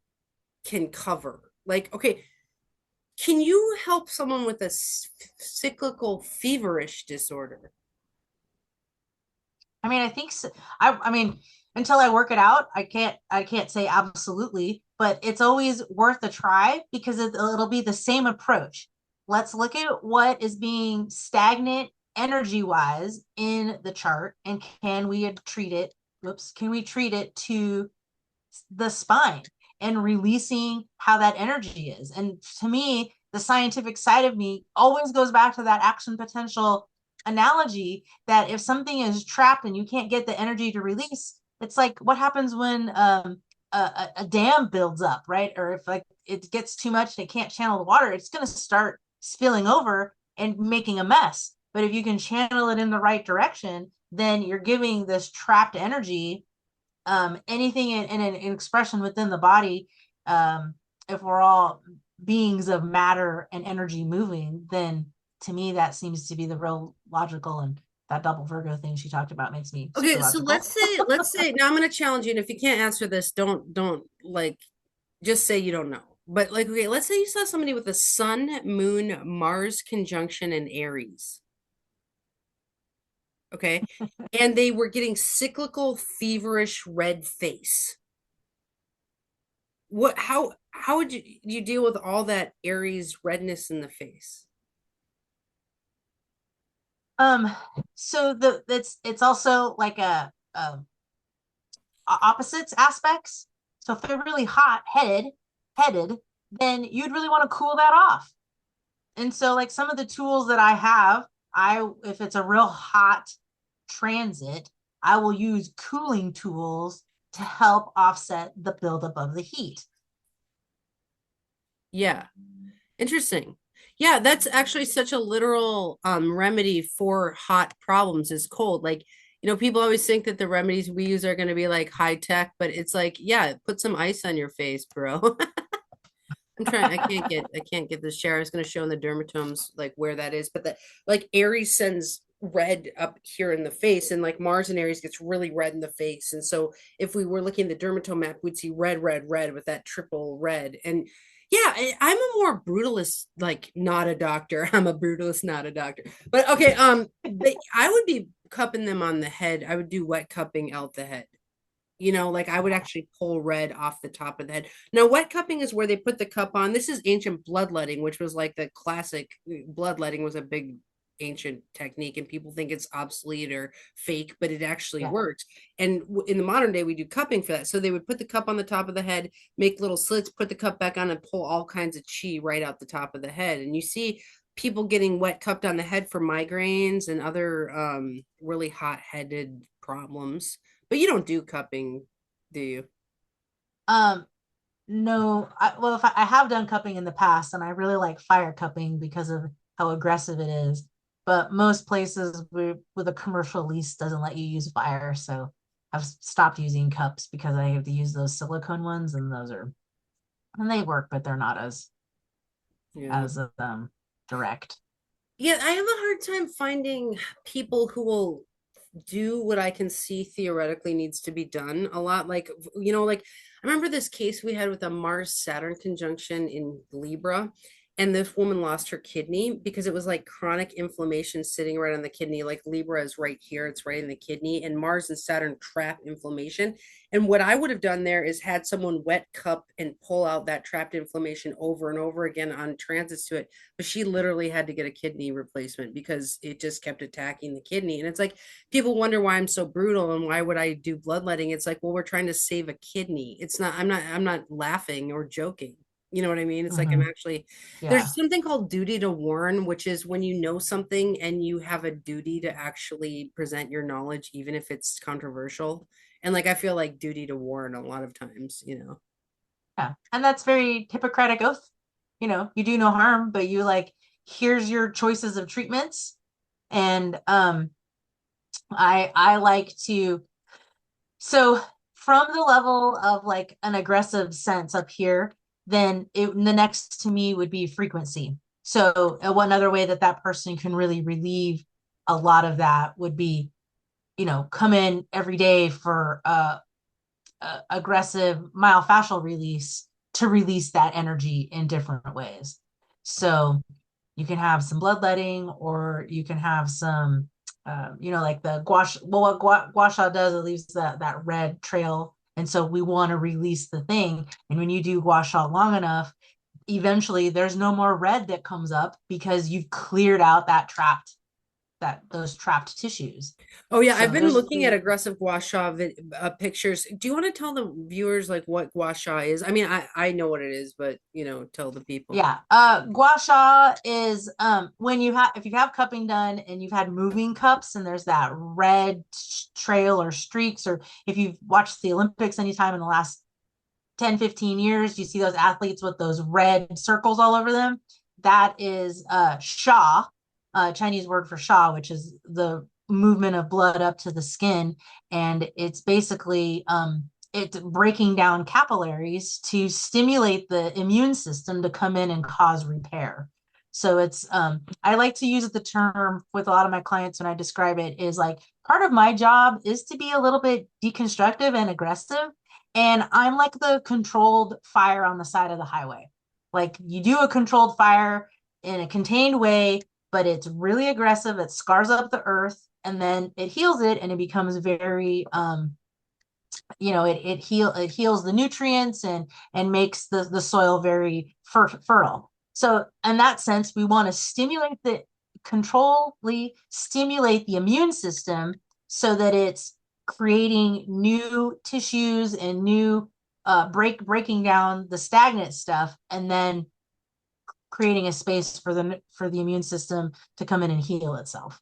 can cover. Like, okay, can you help someone with a cyclical feverish disorder? I mean, I think so. I mean, until I work it out, I can't say absolutely, but it's always worth a try because it'll be the same approach. Let's look at what is being stagnant energy wise in the chart, and can we treat it? Whoops, can we treat it to the spine and releasing how that energy is? And to me, the scientific side of me always goes back to that action potential analogy, that if something is trapped and you can't get the energy to release, it's like what happens when a dam builds up, right? Or if like it gets too much and it can't channel the water, it's going to start spilling over and making a mess. But if you can channel it in the right direction, then you're giving this trapped energy anything in an expression within the body. If we're all beings of matter and energy moving, then to me that seems to be the real logical, and that double Virgo thing she talked about makes me super Okay, so logical. let's say now I'm going to challenge you, and if you can't answer this, don't like just say you don't know. But like, okay, let's say you saw somebody with a Sun, Moon, Mars conjunction in Aries. Okay, and they were getting cyclical, feverish red face. What? How would you deal with all that Aries redness in the face? um so it's also like a opposites aspects. So if they're really hot headed, then you'd really want to cool that off. And so like some of the tools that I have, I if it's a real hot transit, I will use cooling tools to help offset the buildup of the heat. Yeah, interesting. Yeah, that's actually such a literal remedy for hot problems is cold. Like, people always think that the remedies we use are going to be like high tech, but it's like, yeah, put some ice on your face, bro. I'm trying. I can't get this share. I was going to show in the dermatomes like where that is, but that like Aries sends red up here in the face, and like Mars and Aries gets really red in the face. And so if we were looking at the dermatome map, we'd see red, red, red with that triple red. And yeah, I'm a more brutalist, like not a doctor. I'm a brutalist, not a doctor. But okay, I would be cupping them on the head. I would do wet cupping out the head. Like I would actually pull red off the top of the head. Now, wet cupping is where they put the cup on. This is ancient bloodletting, which was like the classic bloodletting was a big ancient technique, and people think it's obsolete or fake, but it actually Yeah. works. And in the modern day, we do cupping for that. So they would put the cup on the top of the head, make little slits, put the cup back on, and pull all kinds of chi right out the top of the head. And you see people getting wet cupped on the head for migraines and other really hot headed problems. But you don't do cupping, do you? Um, no, well, if I have done cupping in the past, and I really like fire cupping because of how aggressive it is. But most places with a commercial lease doesn't let you use fire, so I've stopped using cups because I have to use those silicone ones, and they work, but they're not Yeah. as direct. Yeah, I have a hard time finding people who will do what I can see theoretically needs to be done a lot. Like I remember this case we had with a Mars Saturn conjunction in Libra, and this woman lost her kidney because it was like chronic inflammation sitting right on the kidney. Like Libra is right here, it's right in the kidney, and Mars and Saturn trap inflammation. And what I would have done there is had someone wet cup and pull out that trapped inflammation over and over again on transits to it. But she literally had to get a kidney replacement because it just kept attacking the kidney. And it's like, people wonder why I'm so brutal and why would I do bloodletting. It's like, well, we're trying to save a kidney. It's not, I'm not laughing or joking. You know what I mean? It's like I'm Hmm. actually, Yeah. there's something called duty to warn, which is when you know something and you have a duty to actually present your knowledge, even if it's controversial. And like I feel like duty to warn a lot of times. Yeah. And that's very Hippocratic oath. You do no harm, but you like, here's your choices of treatments. And I like to, so from the level of like an aggressive sense up here, then the next to me would be frequency. So one other way that that person can really relieve a lot of that would be, come in every day for aggressive myofascial release to release that energy in different ways. So you can have some bloodletting, or you can have some like the gua sha, well, what gua sha does, it leaves that red trail. And so we want to release the thing. And when you do gua sha long enough, eventually there's no more red that comes up because you've cleared out those trapped tissues. Oh yeah, I've So been there's looking at aggressive gua sha pictures. Do you want to tell the viewers like what gua sha is? I mean, I know what it is, but tell the people. Yeah. Gua sha is when if you have cupping done and you've had moving cups and there's that red trail or streaks, or if you've watched the Olympics anytime in the last 10-15 years, you see those athletes with those red circles all over them. That is sha, Chinese word for sha, which is the movement of blood up to the skin. And it's basically it's breaking down capillaries to stimulate the immune system to come in and cause repair. So it's I like to use the term with a lot of my clients when I describe it is like part of my job is to be a little bit deconstructive and aggressive. And I'm like the controlled fire on the side of the highway. Like you do a controlled fire in a contained way, but it's really aggressive. It scars up the earth and then it heals it and it becomes very it heals the nutrients and makes the soil very fertile. So in that sense, we want to stimulate the immune system so that it's creating new tissues and new breaking down the stagnant stuff, and then creating a space for the immune system to come in and heal itself.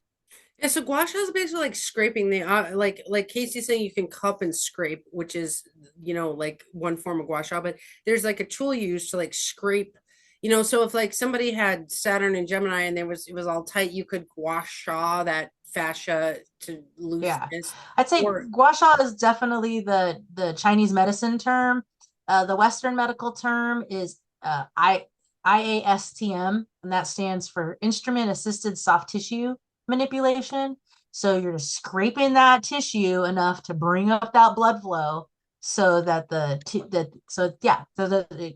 Yeah, so gua sha is basically like scraping the like Casey's saying you can cup and scrape, which is like one form of gua sha, but there's like a tool you use to like scrape, so if like somebody had Saturn and Gemini and it was all tight, you could gua sha that fascia to Yeah, looseness. I'd say Or gua sha is definitely the Chinese medicine term. The Western medical term is IASTM, and that stands for Instrument Assisted Soft Tissue Manipulation. So you're just scraping that tissue enough to bring up that blood flow, so that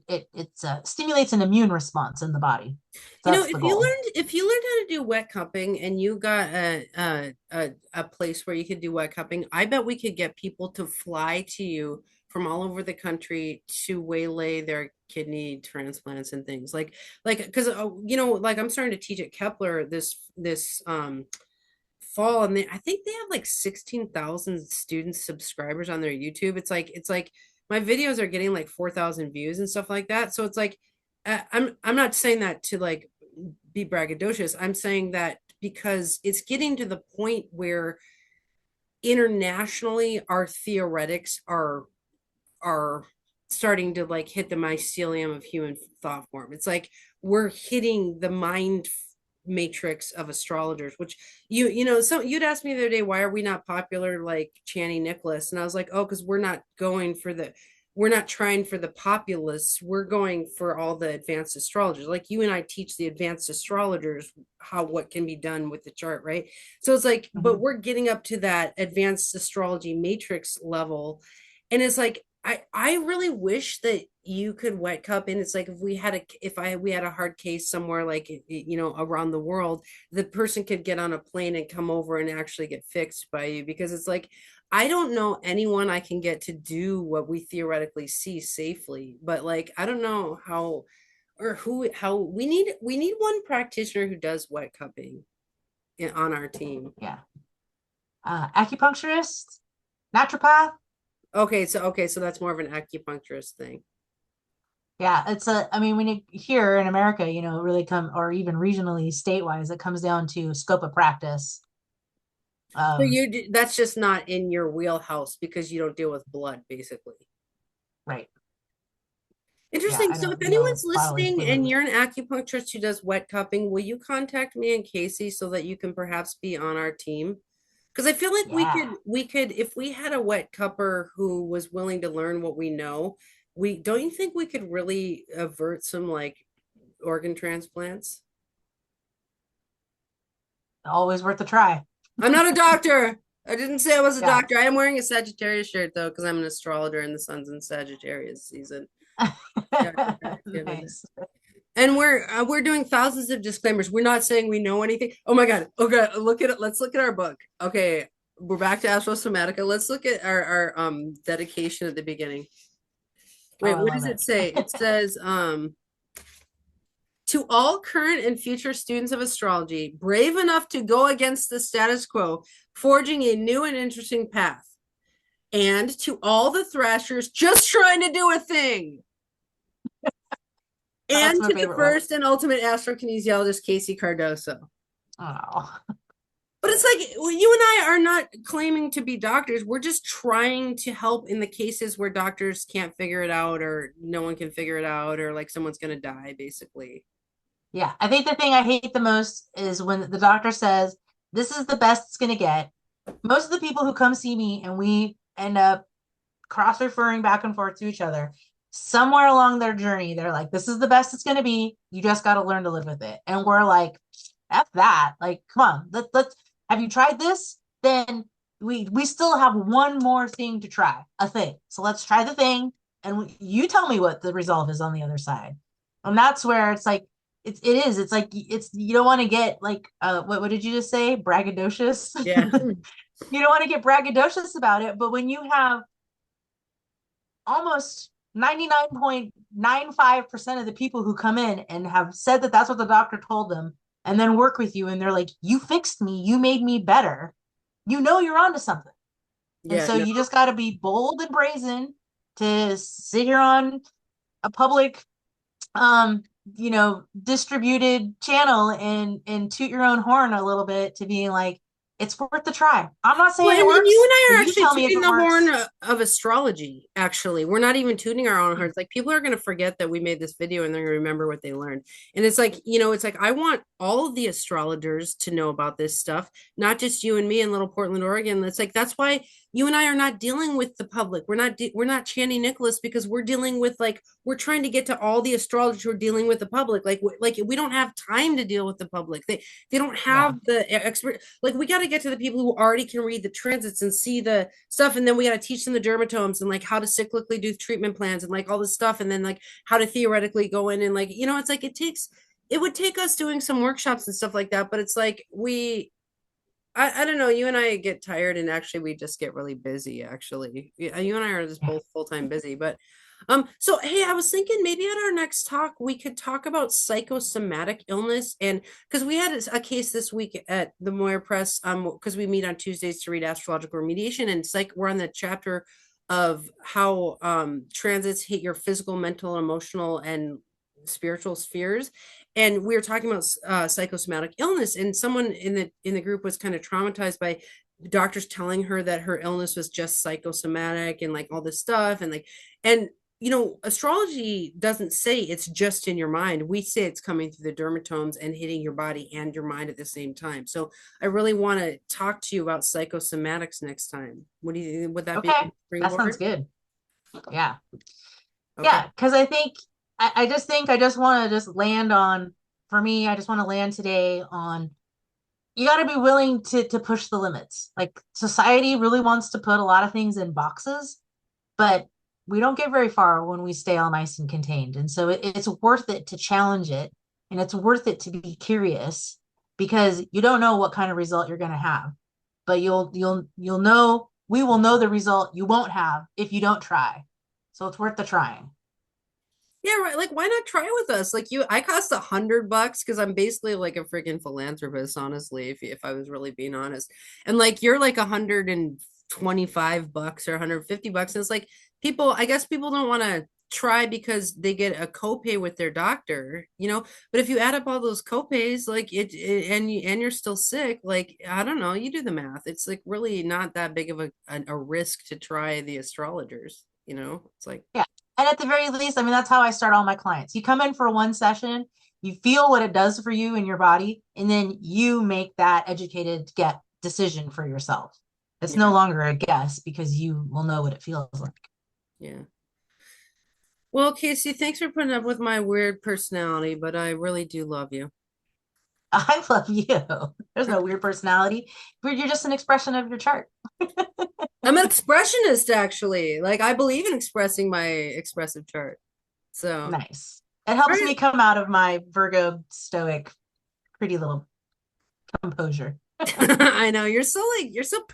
it stimulates an immune response in the body. So that's the goal. if you learned how to do wet cupping and you got a place where you could do wet cupping, I bet we could get people to fly to you from all over the country to waylay their kidney transplants and things like because like I'm starting to teach at Kepler this fall, and I think they have like 16,000 students subscribers on their YouTube. It's like my videos are getting like 4,000 views and stuff like that. So it's like I'm not saying that to like be braggadocious. I'm saying that because it's getting to the point where internationally our theoretics are starting to like hit the mycelium of human thought form. It's like we're hitting the mind matrix of astrologers, which so you'd asked me the other day, why are we not popular like Channing Nicholas? And I was like, oh, because we're not trying for the populists, we're going for all the advanced astrologers. Like you and I teach the advanced astrologers what can be done with the chart, right? So it's like, but Mhm. we're getting up to that advanced astrology matrix level, and it's like I really wish that you could wet cup. And it's like if we had a hard case somewhere like around the world, the person could get on a plane and come over and actually get fixed by you, because it's like I don't know anyone I can get to do what we theoretically see safely, but like I don't know how or who how we need one practitioner who does wet cupping on our team. Yeah. Acupuncturist, naturopath. Okay, so that's more of an acupuncturist thing. Yeah, I mean, when you here in America, really or even regionally, state-wise, it comes down to scope of practice. So Um, that's just not in your wheelhouse because you don't deal with blood, basically. right. Yeah, Interesting. I So if don't deal with anyone's bodily listening and fluids. you're an acupuncturist who does wet cupping, will you contact me and Casey so that you can perhaps be on our team? Because I feel like Yeah. we could if we had a wet cupper who was willing to learn what we know, we don't you think we could really avert some like organ transplants? Always worth a try. I'm not a doctor. I didn't say I was a Yeah. doctor. I am wearing a Sagittarius shirt though, because I'm an astrologer and the sun's in Sagittarius season. Yeah, Nice. And we're doing thousands of disclaimers. We're not saying we know anything. Oh my God. Okay, look at it. Let's look at our book. Okay, we're back to Astrosomatica. Let's look at our dedication at the beginning. Oh, Wait, I what love does it it. say? It says to all current and future students of astrology, brave enough to go against the status quo, forging a new and interesting path. And to all the thrashers just trying to do a thing. That's And my to the favorite one. first and ultimate astrokinesiologist, Casey Cardoso. Oh, But it's like well, you and I are not claiming to be doctors. We're just trying to help in the cases where doctors can't figure it out or no one can figure it out or like someone's going to die, basically. yeah. I think the thing I hate the most is when the doctor says, this is the best it's going to get. Most of the people who come see me and we end up cross referring back and forth to each other, somewhere along their journey, they're like, this is the best it's going to be. You just got to learn to live with it. And we're like, F that. Like, come on, let's have you tried this? Then we still have one more thing to try, a thing. So let's try the thing and you tell me what the resolve is on the other side. And that's where it's like, it's like, it's, you don't want to get like, what did you just say? Braggadocious. Yeah. You don't want to get braggadocious about it. But when you have almost 99.95% of the people who come in and have said that that's what the doctor told them and then work with you and they're like, you fixed me, you made me better, you know you're onto something. And Yeah, so no. you just got to be bold and brazen to sit here on a public distributed channel and toot your own horn a little bit to being like, it's worth the try. I'm not Well, saying it and you works, and I but are you actually tell me if tooting it the horn works. of astrology, actually. We're not even tooting our own horns. Like, people are going to forget that we made this video and they're going to remember what they learned. And it's like, it's like, I want all of the astrologers to know about this stuff, not just you and me in Little Portland, Oregon. It's like, that's why you and I are not dealing with the public. We're not Channy Nicholas because we're dealing with like, we're trying to get to all the astrologers who are dealing with the public. Like we don't have time to deal with the public. They don't Yeah. have the expert. Like, we got to get to the people who already can read the transits and see the stuff, and then we got to teach them the dermatomes and like how to cyclically do treatment plans and like all this stuff, and then like how to theoretically go in and like it's like it would take us doing some workshops and stuff like that, but it's like I don't know. You and I get tired, and actually, we just get really busy. Actually, you and I are just Yeah. both full time busy. But, so hey, I was thinking maybe at our next talk we could talk about psychosomatic illness, and because we had a case this week at the Moira Press, because we meet on Tuesdays to read astrological remediation, and we're on the chapter of how transits hit your physical, mental, emotional, and spiritual spheres, and we were talking about psychosomatic illness, and someone in the group was kind of traumatized by doctors telling her that her illness was just psychosomatic and like all this stuff, and like and astrology doesn't say it's just in your mind. We say it's coming through the dermatomes and hitting your body and your mind at the same time. So I really want to talk to you about psychosomatics next time. What do you would that be a Okay. good That sounds springboard? good. Yeah. Okay. Yeah. Because I think, I just think I just want to just land on, for me, I just want to land today on you got to be willing to push the limits. Like society really wants to put a lot of things in boxes, but we don't get very far when we stay all nice and contained. And so it's worth it to challenge it, and it's worth it to be curious because you don't know what kind of result you're going to have, but you'll know, we will know the result you won't have if you don't try. So it's worth the trying. Yeah, right. Like, why not try with us? Like, I cost $100 because I'm basically like a freaking philanthropist, honestly, if I was really being honest. And like, you're like $125 or $150. And it's like I guess people don't want to try because they get a copay with their doctor, But if you add up all those copays, like and you're still sick, like I don't know, you do the math. It's like really not that big of a risk to try the astrologers. It's like. Yeah. And at the very least, I mean, that's how I start all my clients. You come in for one session, you feel what it does for you in your body, and then you make that educated get decision for yourself. It's no Yeah, longer a guess because you will know what it feels like. yeah. Well, Casey, thanks for putting up with my weird personality, but I really do love you. I love you. There's no weird personality. You're just an expression of your chart. I'm an expressionist, actually. Like, I believe in expressing my expressive chart. So, Nice. It All helps right. me come out of my Virgo stoic, pretty little composure. I know you're so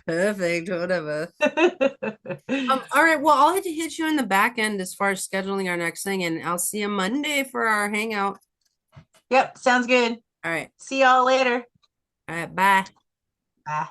perfect, whatever. All right. Well, I'll have to hit you in the back end as far as scheduling our next thing, and I'll see you Monday for our hangout. Yep, sounds good. All right. See y'all later. All right. Bye. Bye.